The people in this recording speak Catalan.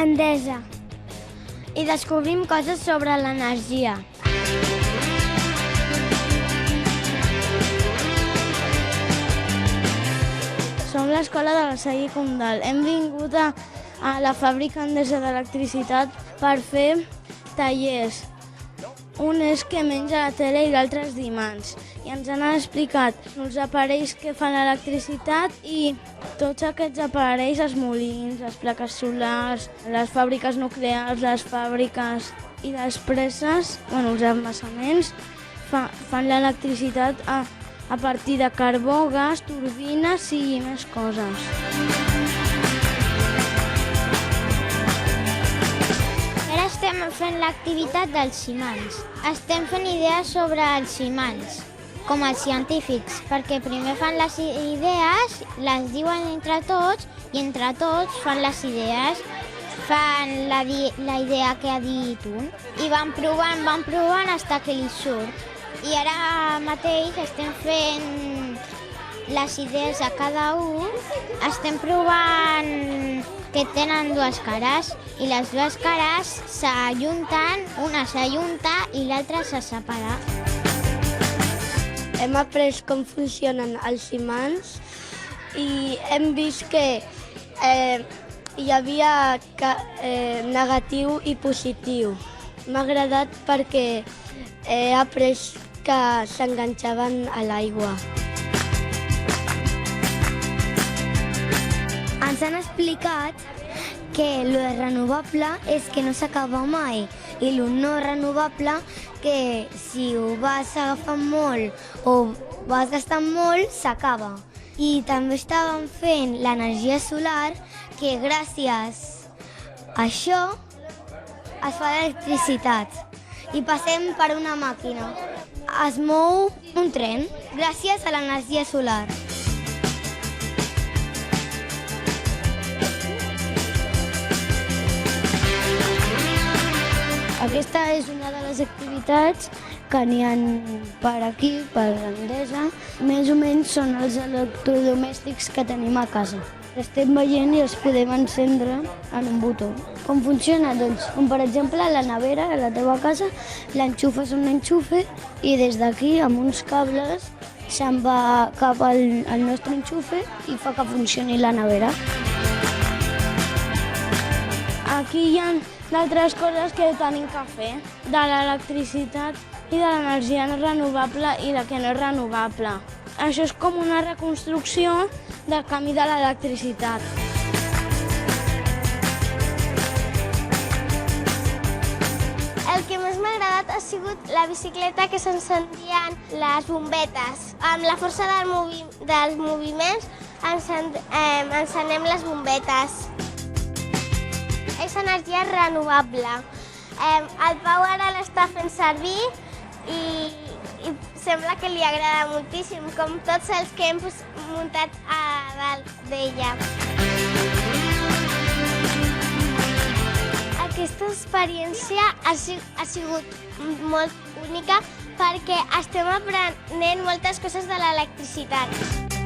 Endesa. I descobrim coses sobre l'energia. Som l'escola de la Salle Condal. Hem vingut a la fàbrica Endesa d'electricitat per fer tallers. Un és que menja la tele i l'altre és d'imants. I ens han explicat els aparells que fan l'electricitat i tots aquests aparells, els molins, les plaques solars, les fàbriques nuclears, les fàbriques i les preses, els embassaments, fan l'electricitat a partir de carbó, gas, turbines i més coses. Ara estem fent l'activitat dels imants. Estem fent idees sobre els imants, com els científics, perquè primer fan les idees, les diuen entre tots i entre tots fan les idees, fan la idea que ha dit un i van provant fins que li surt. I ara mateix estem fent les idees a cada un, estem provant que tenen dues cares i les dues cares s'ajunten, una s'ajunta i l'altra se separa. Hem après com funcionen els imants i hem vist que hi havia negatiu i positiu. M'ha agradat perquè he après que s'enganxaven a l'aigua. Ens han explicat que lo renovable és que no s'acaba mai i lo no renovable que si ho vas agafant molt o vas gastant molt, s'acaba. I també estàvem fent l'energia solar, que gràcies a això es fa l'electricitat i passem per una màquina. Es mou un tren gràcies a l'energia solar. Aquesta és una de les activitats que n'hi ha per aquí, per Endesa. Més o menys són els electrodomèstics que tenim a casa. Estem veient i els podem encendre en un botó. Com funciona? Doncs, com per exemple la nevera a la teva casa, l'enxufes un enxufe i des d'aquí, amb uns cables, se'n va cap al nostre enxufe i fa que funcioni la nevera. Aquí hi ha d'altres coses que tenim que fer, de l'electricitat i de l'energia renovable i la que no és renovable. Això és com una reconstrucció del camí de l'electricitat. El que més m'ha agradat ha sigut la bicicleta que s'encendien les bombetes. Amb la força dels moviments encenem les bombetes. És energia renovable. El Pau ara l'està fent servir i sembla que li agrada moltíssim, com tots els que hem muntat a dalt d'ella. Aquesta experiència ha sigut molt única perquè estem aprenent moltes coses de l'electricitat.